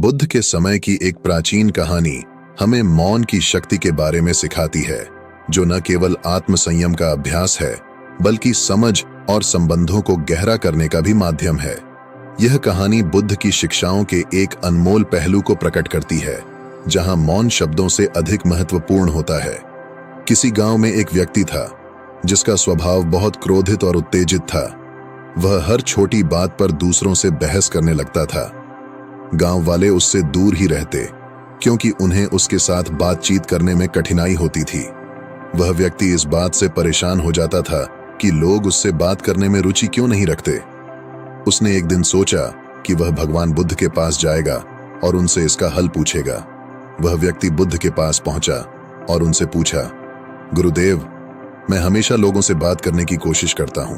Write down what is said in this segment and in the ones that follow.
बुद्ध के समय की एक प्राचीन कहानी हमें मौन की शक्ति के बारे में सिखाती है, जो न केवल आत्मसंयम का अभ्यास है बल्कि समझ और संबंधों को गहरा करने का भी माध्यम है। यह कहानी बुद्ध की शिक्षाओं के एक अनमोल पहलू को प्रकट करती है, जहां मौन शब्दों से अधिक महत्वपूर्ण होता है। किसी गांव में एक व्यक्ति था जिसका स्वभाव बहुत क्रोधित और उत्तेजित था। वह हर छोटी बात पर दूसरों से बहस करने लगता था। गांव वाले उससे दूर ही रहते, क्योंकि उन्हें उसके साथ बातचीत करने में कठिनाई होती थी। वह व्यक्ति इस बात से परेशान हो जाता था कि लोग उससे बात करने में रुचि क्यों नहीं रखते। उसने एक दिन सोचा कि वह भगवान बुद्ध के पास जाएगा और उनसे इसका हल पूछेगा। वह व्यक्ति बुद्ध के पास पहुंचा और उनसे पूछा, गुरुदेव, मैं हमेशा लोगों से बात करने की कोशिश करता हूं,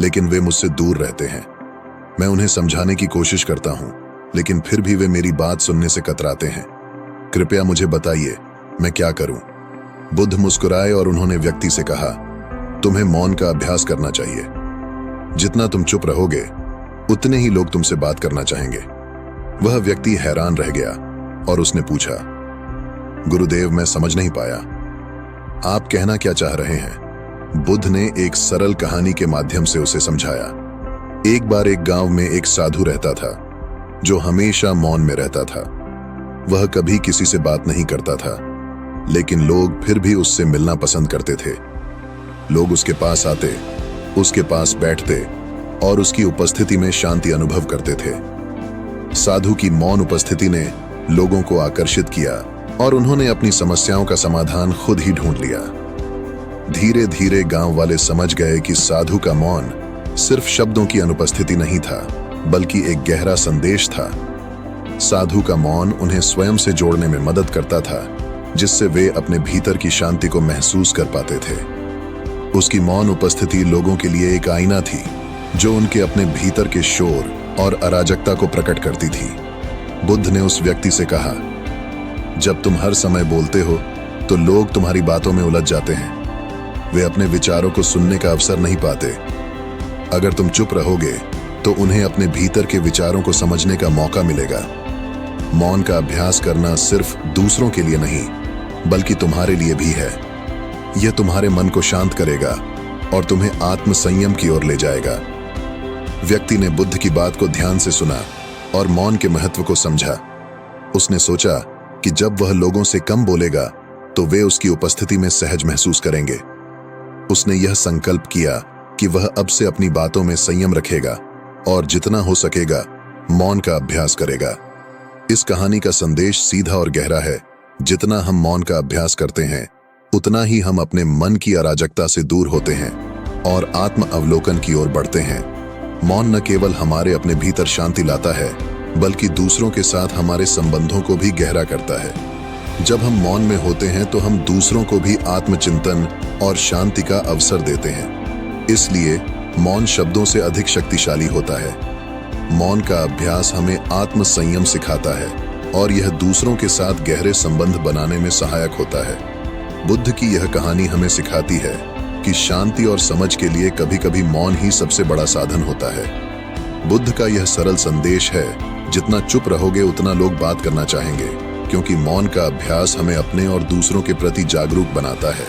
लेकिन वे मुझसे दूर रहते हैं। मैं उन्हें समझाने की कोशिश करता हूं, लेकिन फिर भी वे मेरी बात सुनने से कतराते हैं। कृपया मुझे बताइए, मैं क्या करूं? बुद्ध मुस्कुराए और उन्होंने व्यक्ति से कहा, तुम्हें मौन का अभ्यास करना चाहिए। जितना तुम चुप रहोगे, उतने ही लोग तुमसे बात करना चाहेंगे। वह व्यक्ति हैरान रह गया और उसने पूछा, गुरुदेव, मैं समझ नहीं पाया, आप कहना क्या चाह रहे हैं? बुद्ध ने एक सरल कहानी के माध्यम से उसे समझाया। एक बार एक गांव में एक साधु रहता था, जो हमेशा मौन में रहता था। वह कभी किसी से बात नहीं करता था, लेकिन लोग फिर भी उससे मिलना पसंद करते थे। लोग उसके पास आते, उसके पास बैठते और उसकी उपस्थिति में शांति अनुभव करते थे। साधु की मौन उपस्थिति ने लोगों को आकर्षित किया और उन्होंने अपनी समस्याओं का समाधान खुद ही ढूंढ लिया। धीरे धीरे गांव वाले समझ गए कि साधु का मौन सिर्फ शब्दों की अनुपस्थिति नहीं था, बल्कि एक गहरा संदेश था। साधु का मौन उन्हें स्वयं से जोड़ने में मदद करता था, जिससे वे अपने भीतर की शांति को महसूस कर पाते थे। उसकी मौन उपस्थिति लोगों के लिए एक आईना थी, जो उनके अपने भीतर के शोर और अराजकता को प्रकट करती थी। बुद्ध ने उस व्यक्ति से कहा, जब तुम हर समय बोलते हो तो लोग तुम्हारी बातों में उलझ जाते हैं। वे अपने विचारों को सुनने का अवसर नहीं पाते। अगर तुम चुप रहोगे तो उन्हें अपने भीतर के विचारों को समझने का मौका मिलेगा। मौन का अभ्यास करना सिर्फ दूसरों के लिए नहीं, बल्कि तुम्हारे लिए भी है। यह तुम्हारे मन को शांत करेगा और तुम्हें आत्मसंयम की ओर ले जाएगा। व्यक्ति ने बुद्ध की बात को ध्यान से सुना और मौन के महत्व को समझा। उसने सोचा कि जब वह लोगों से कम बोलेगा तो वे उसकी उपस्थिति में सहज महसूस करेंगे। उसने यह संकल्प किया कि वह अब से अपनी बातों में संयम रखेगा और जितना हो सकेगा मौन का अभ्यास करेगा। इस कहानी का संदेश सीधा और गहरा है। जितना हम मौन का अभ्यास करते हैं, उतना ही हम अपने मन की अराजकता से दूर होते हैं और आत्म अवलोकन की ओर बढ़ते हैं। मौन न केवल हमारे अपने भीतर शांति लाता है, बल्कि दूसरों के साथ हमारे संबंधों को भी गहरा करता है। जब हम मौन में होते हैं तो हम दूसरों को भी आत्मचिंतन और शांति का अवसर देते हैं। इसलिए मौन शब्दों से अधिक शक्तिशाली होता है। मौन का अभ्यास हमें आत्मसंयम सिखाता है और यह दूसरों के साथ गहरे संबंध बनाने में सहायक होता है। बुद्ध की यह कहानी हमें सिखाती है कि शांति और समझ के लिए कभी कभी मौन ही सबसे बड़ा साधन होता है। बुद्ध का यह सरल संदेश है, जितना चुप रहोगे उतना लोग बात करना चाहेंगे, क्योंकि मौन का अभ्यास हमें अपने और दूसरों के प्रति जागरूक बनाता है।